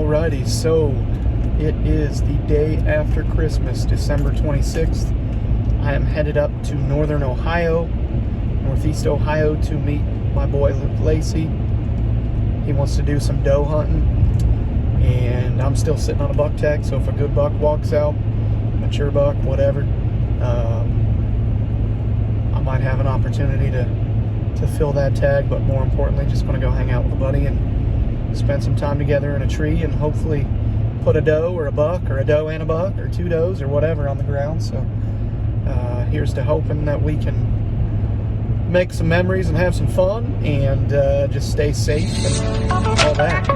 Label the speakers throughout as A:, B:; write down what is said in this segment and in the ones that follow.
A: Alrighty, so it is the day after Christmas, December 26th. I am headed up to northern Ohio, northeast Ohio, to meet my boy Luke Lacy. He wants to do some doe hunting, and I'm still sitting on a buck tag, so if a good buck walks out, mature buck, whatever, I might have an opportunity to fill that tag, but more importantly, just going to go hang out with a buddy and spend some time together in a tree and hopefully put a doe or a buck or a doe and a buck or two does or whatever on the ground. So here's to hoping that we can make some memories and have some fun and just stay safe and all that.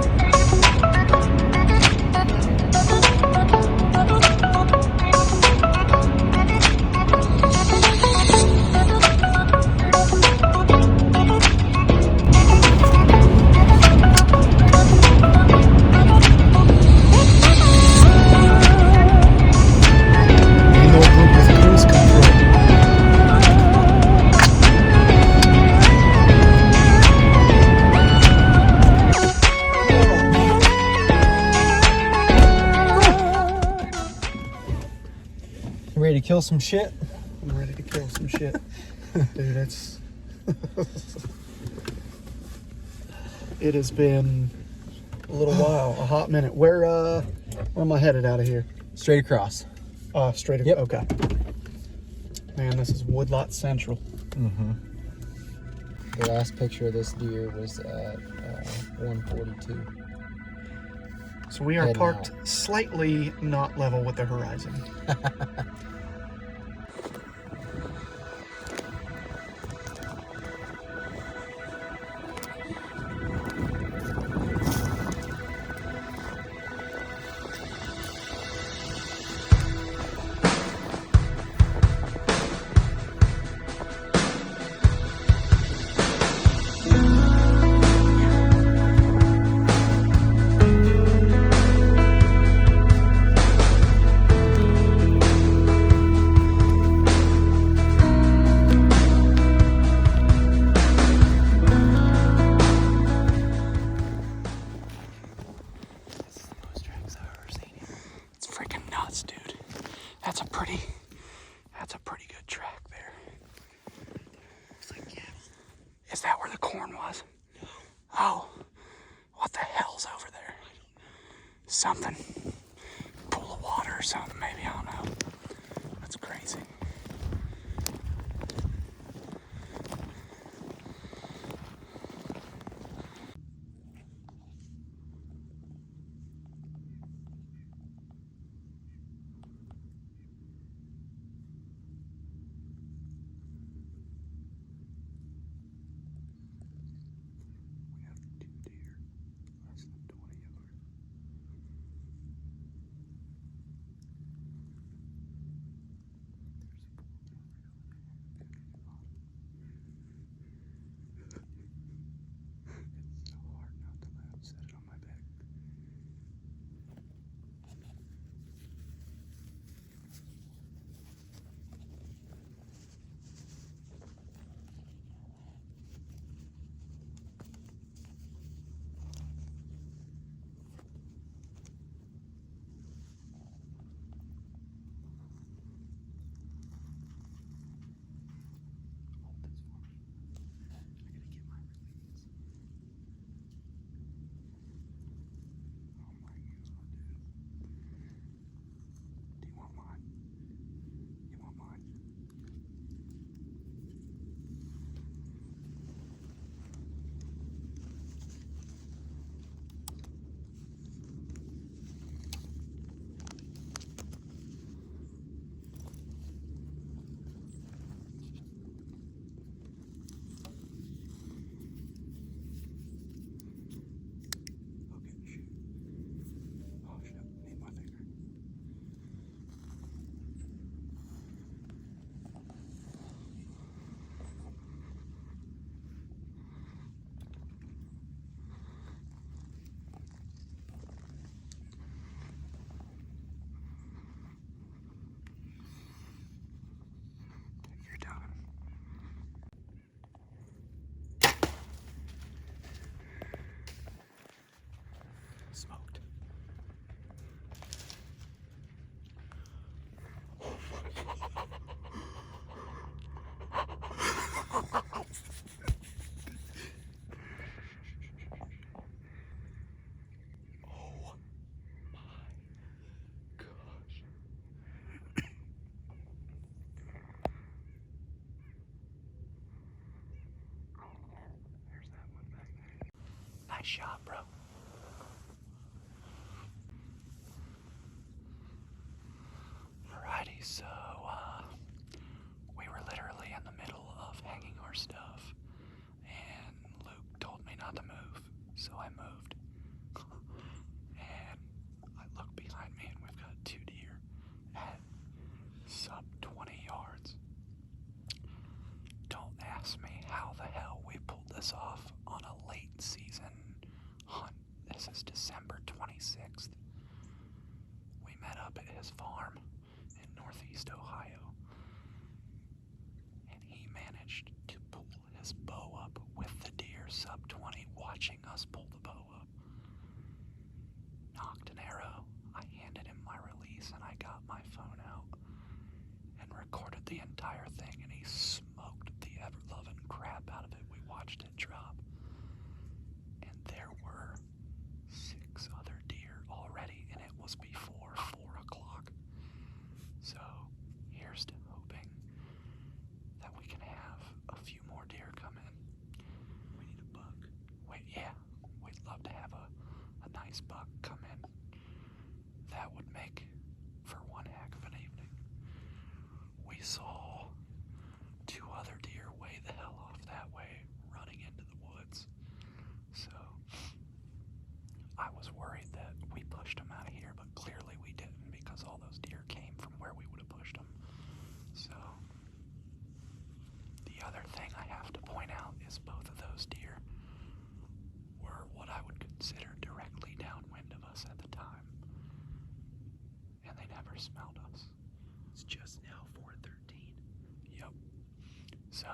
B: Ready to kill some shit?
A: I'm ready to kill some shit. Dude, it's... It has been a little while, a hot minute. Where am I headed out of here?
B: Straight across.
A: Straight across.
B: Yep.
A: Okay. Man, this is Woodlot Central.
B: Mm-hmm. The last picture of this deer was at 142.
A: So we are
B: Heading
A: parked
B: out.
A: slightly not level with the horizon. That's a pretty good track there. Looks like cattle. Is that where the corn was? No. Oh, what the hell's over there? Something. Pool of water or something, maybe, I don't know. That's crazy. shot, bro. Alrighty, so we were literally in the middle of hanging our stuff, and Luke told me not to move, so I moved. And I look behind me, and we've got 2 deer at sub 20 yards. Don't ask me how the hell we pulled this off on a late season hunt. This is December 26th. We met up at his farm in Northeast Ohio, and he managed to pull his bow up with the deer sub 20, watching us pull the bow up. Knocked an arrow. I handed him my release, and I got my phone out and recorded the entire thing, and he smoked the ever-loving crap out of it. We watched it drop, and there were 6 other deer already, and it was before 4 o'clock. So here's to hoping that we can have a few more deer come in. We need a buck. Yeah, we'd love to have a nice buck come in. That would make for one heck of an evening. We saw 2 other deer way the hell off that way, running into the woods. So I was worried that we pushed them out of here, but clearly we didn't, because all those deer came from where we would have pushed them. So the other thing I have to point out is both of those deer were what I would consider directly downwind of us at the time, and they never smelled us. It's just now 4:13. Yep. So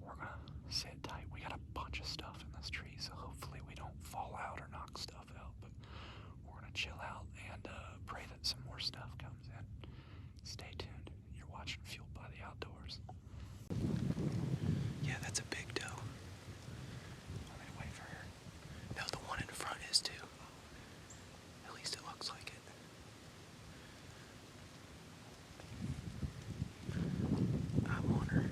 A: we're gonna sit tight. We got a bunch of stuff in this tree, so hopefully we don't fall out or knock stuff out, but we're gonna chill out and pray that some more stuff comes in. Stay tuned. You're watching Fueled by the Outdoors. Yeah, that's a big doe. Want me to wait for her? No, the one in front is too. At least it looks like it. I'm on her.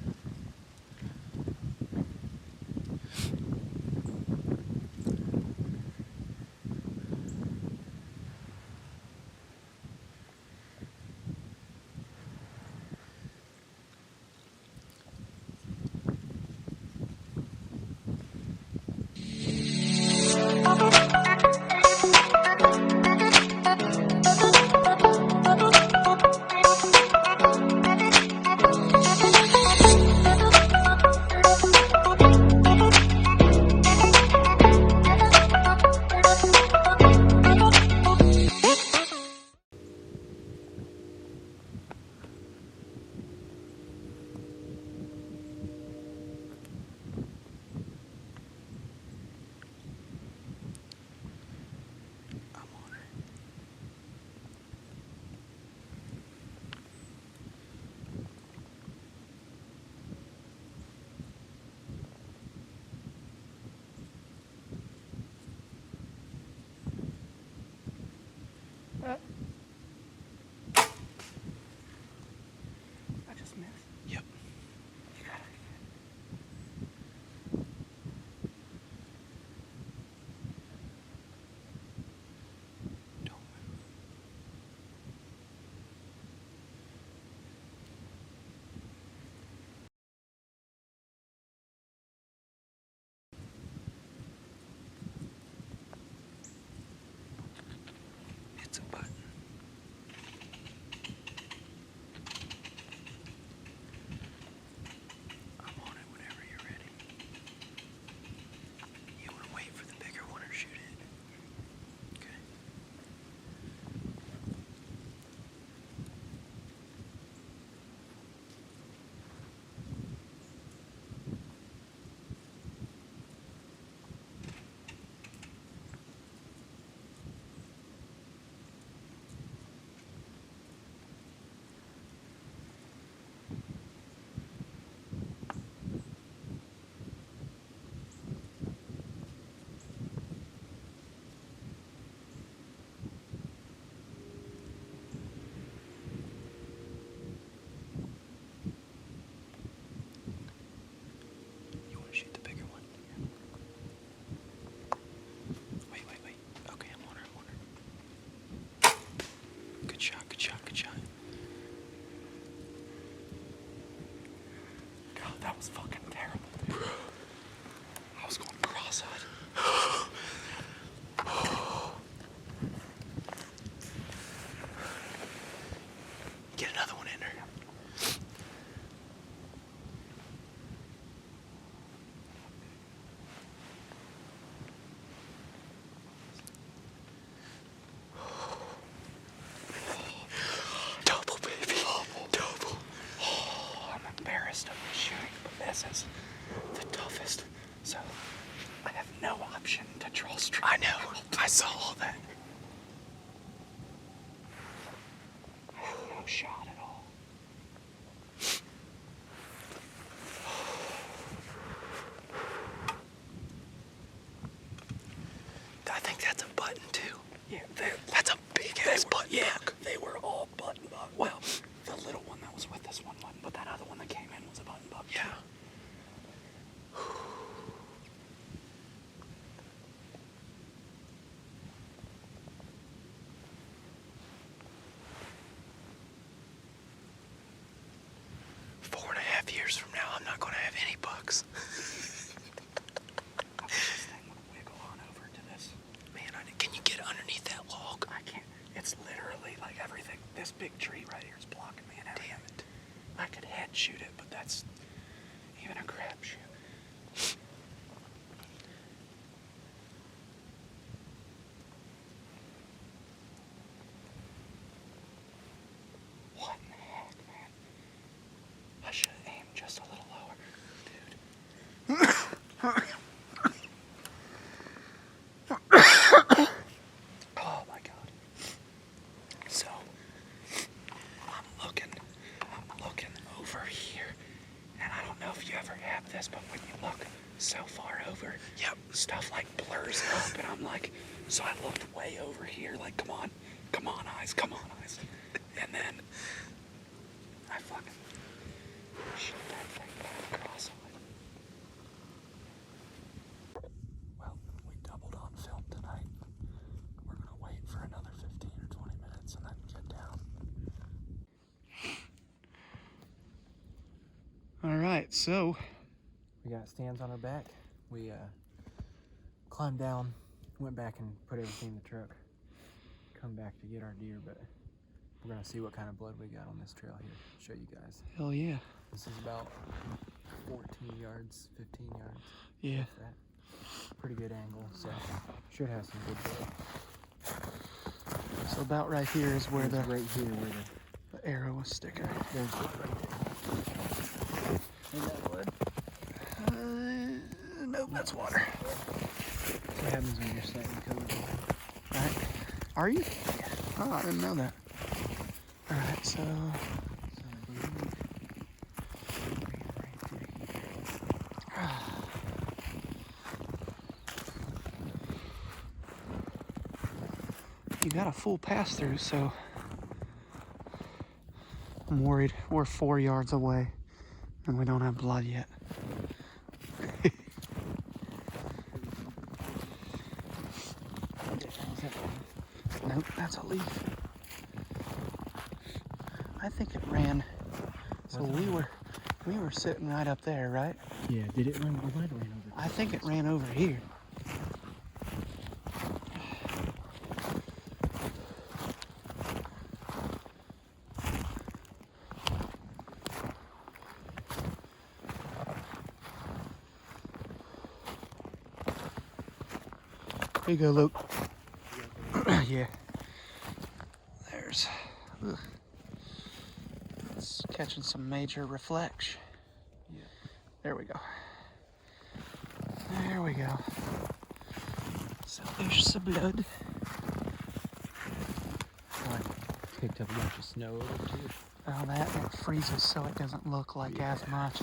A: I just missed. Yep. You got it. Don't move. It's a button. I'm on it whenever you're ready. You want to wait for the bigger one or shoot it? Okay. shot at all. I think that's a button too. Yeah, that's a big ass button. Yeah, they were all button buck. Well, the little one that was with this one wasn't, but that other one that came in was a button buck. Yeah. Years from now, I'm not going to have any bucks. I wish this thing would wiggle on over to this. Man, can you get underneath that log? I can't. It's literally like everything. This big tree right here is blocking me. And damn it. I could head shoot it, but that's even a crapshoot. What in the heck, man? I should have aimed just a little lower, dude. Oh my God. So, I'm looking over here, and I don't know if you ever have this, but when you look so far over, yep, stuff like blurs up, and I'm like, so I looked way over here, like, come on eyes, and then I fucking shot that thing back across on it. Well, we doubled on film tonight. We're gonna wait for another 15 or 20 minutes and then get down. All right, so
B: We got stands on our back. We climbed down, went back and put everything in the truck. Come back to get our deer, but we're gonna see what kind of blood we got on this trail here. Show you guys.
A: hell yeah.
B: This is about 14 yards, 15 yards.
A: Yeah.
B: Like that. Pretty good angle, so should have some good blood.
A: So about right here is where the
B: right here where
A: the arrow was sticking.
B: there's blood right there. Is that blood?
A: Nope, that's water.
B: What happens when you're slightly covered?
A: Right. Are you? Yeah. Oh, I didn't know that. All right, so you got a full pass through, so I'm worried we're 4 yards away and we don't have blood yet. Nope, that's a leaf. I think it ran. So we were sitting right up there, right?
B: Yeah, did it run? It might have ran over.
A: I think it ran over here. Here you go, Luke. Yeah. There's. Ugh. It's catching some major reflection.
B: Yeah.
A: There we go. There we go. So there's some blood.
B: Picked up a bunch of snow over too.
A: Oh, that it freezes so it doesn't look like as much.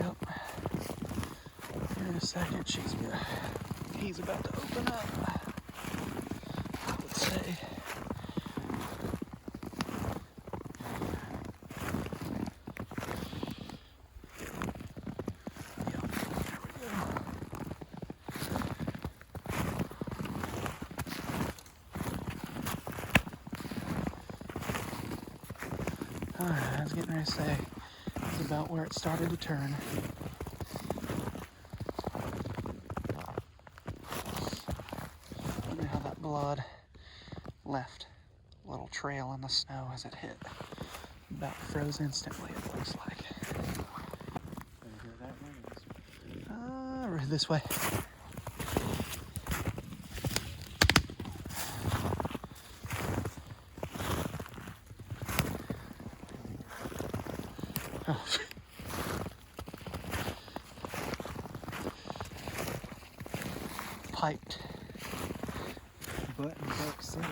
A: Yep. Here in a second, he's about to open up. I would say. Yep. There we go. Alright, I was getting ready to say, it's about where it started to turn. Look at how that blood left a little trail in the snow as it hit. About froze instantly, it looks like. This way. Oh. hyped.
B: Button Buck City.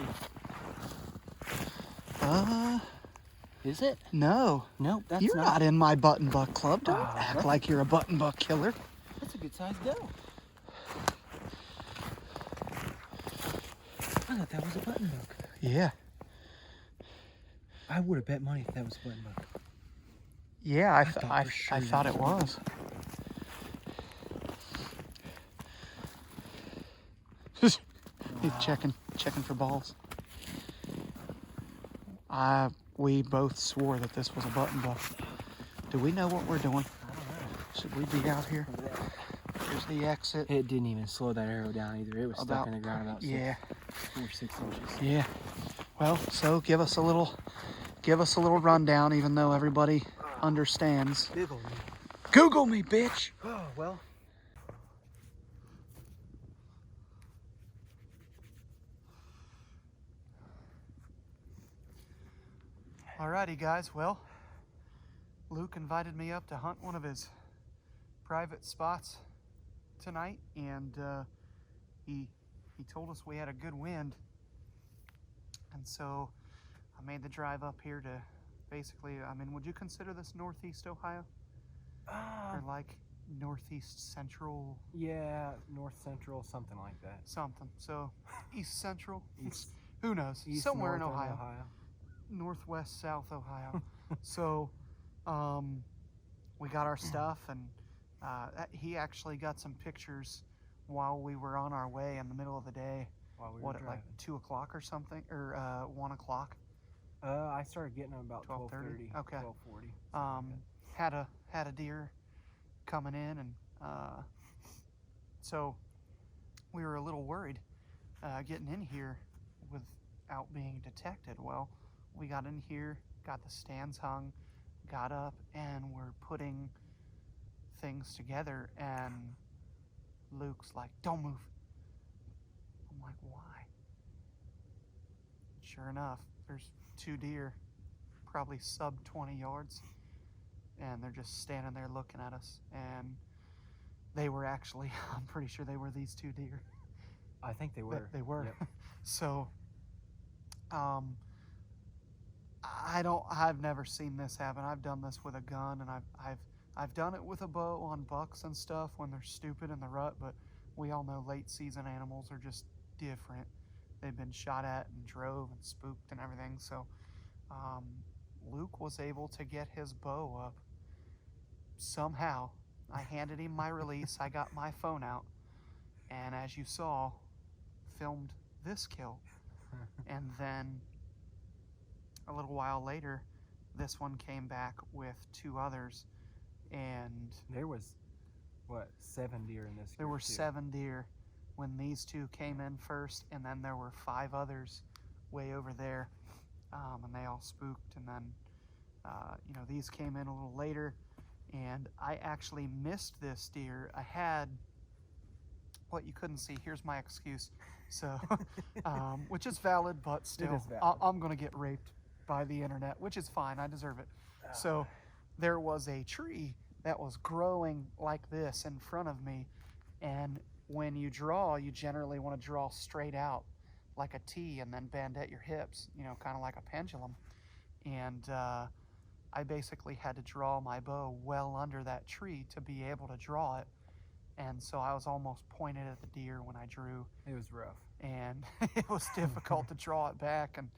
B: Is it?
A: No.
B: Nope, that's
A: You're not in my button buck club. Don't act like you're a button buck killer.
B: That's a good sized doe. I thought that was a button buck.
A: Yeah.
B: I would have bet money if that was a button buck.
A: Yeah, I
B: sure
A: thought it was. He's checking for balls. We both swore that this was a button buck. Do we know what we're doing?
B: I don't know.
A: Should we be out here? Here's the exit.
B: It didn't even slow that arrow down either. It was stuck in the ground about 4 or 6 inches.
A: Yeah. Well, so give us a little rundown, even though everybody understands.
B: Google me.
A: Google me, bitch.
B: Oh, well.
A: Alrighty, guys. Well, Luke invited me up to hunt one of his private spots tonight, and he told us we had a good wind, and so I made the drive up here to basically, I mean, would you consider this Northeast Ohio? Or like Northeast Central?
B: Yeah, North Central, something like that.
A: Something. So East Central?
B: East,
A: Who knows?
B: East,
A: Somewhere in
B: North
A: Ohio. Northwest, South Ohio. So we got our stuff, and he actually got some pictures while we were on our way in the middle of the day.
B: While we
A: What,
B: were
A: at
B: driving.
A: like 2 o'clock or something? Or 1 o'clock?
B: I started getting them about
A: 12:30?
B: 12:30.
A: Okay.
B: 12:40.
A: Had a deer coming in, and so we were a little worried getting in here without being detected. Well, we got in here, got the stands hung, got up, and we're putting things together, and Luke's like, "Don't move." I'm like, "Why?" Sure enough, there's 2 deer, probably sub 20 yards, and they're just standing there looking at us. And they were actually, I'm pretty sure they were these 2 deer.
B: I think they were.
A: They were.
B: Yep.
A: So, I've never seen this happen. I've done this with a gun, and I've done it with a bow on bucks and stuff when they're stupid in the rut, but we all know late season animals are just different. They've been shot at and drove and spooked and everything. So Luke was able to get his bow up somehow. I handed him my release. I got my phone out, and as you saw, filmed this kill. And then a little while later, this one came back with 2 others, and
B: there was, what, 7 deer in this?
A: There were
B: too.
A: 7 deer when these 2 came in first, and then there were 5 others way over there, and they all spooked. And then, these came in a little later, and I actually missed this deer. I had what you couldn't see. Here's my excuse. So, which is valid, but still,
B: It is valid.
A: I'm going to get raped by the internet, which is fine. I deserve it. So there was a tree that was growing like this in front of me, and when you draw, you generally want to draw straight out like a T and then bend at your hips, kind of like a pendulum. And I basically had to draw my bow well under that tree to be able to draw it. And so I was almost pointed at the deer when I drew.
B: It was rough.
A: And it was difficult to draw it back. And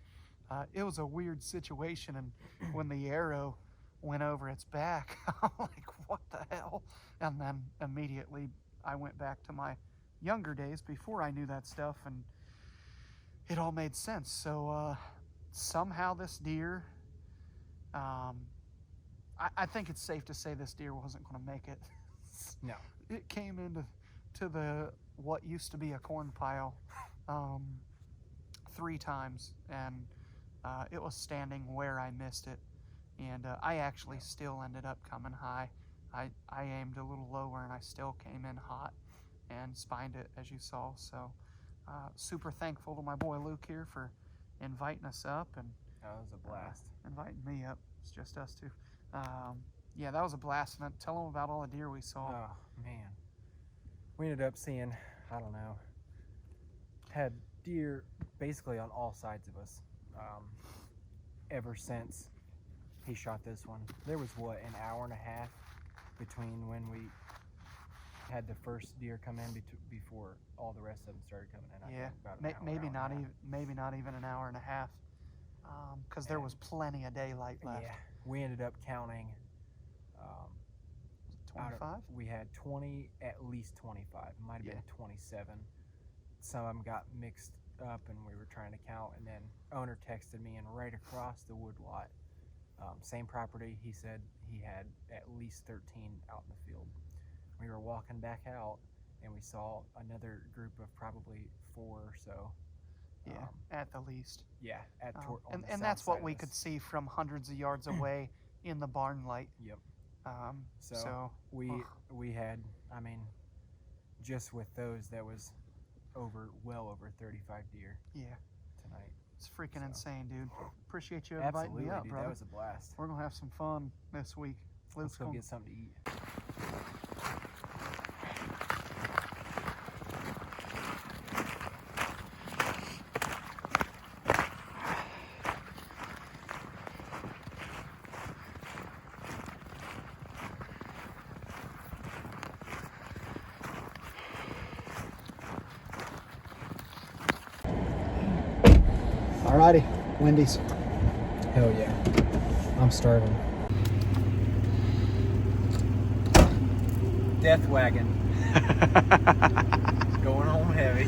A: it was a weird situation. And when the arrow went over its back, I'm like, what the hell? And then immediately I went back to my younger days before I knew that stuff, and it all made sense. So somehow this deer, I think it's safe to say this deer wasn't going to make it.
B: No.
A: It came into the what used to be a corn pile 3 times, and it was standing where I missed it, and I actually still ended up coming high. I aimed a little lower, and I still came in hot and spined it, as you saw. So super thankful to my boy Luke here for inviting us up, and
B: that was a blast.
A: Inviting me up. It's just us 2. Yeah, that was a blast. And tell them about all the deer we saw.
B: Oh, man. We ended up seeing, I don't know, had deer basically on all sides of us ever since he shot this one. There was what, an hour and a half between when we had the first deer come in before all the rest of them started coming in. I think about an hour,
A: maybe
B: hour
A: not
B: and a
A: even maybe not even an hour and a half, because there was plenty of daylight
B: half.
A: left.
B: Yeah, we ended up counting
A: 25.
B: We had 20, at least 25. It might have been 27. Some of them got mixed up and we were trying to count, and then owner texted me, and right across the wood lot, same property, he said he had at least 13 out in the field. We were walking back out and we saw another group of probably 4 or so.
A: At the least.
B: Yeah,
A: and that's what we could see from hundreds of yards away in the barn light.
B: Yep.
A: So
B: we had, I mean, just with those, that was well over 35 deer.
A: Yeah.
B: Tonight.
A: It's freaking insane, dude. Appreciate you inviting me up,
B: dude,
A: brother.
B: That was a blast.
A: We're gonna have some fun this week.
B: Let's go get something to eat.
A: Alrighty, Wendy's.
B: Hell yeah. I'm starving. Death wagon. Going home heavy.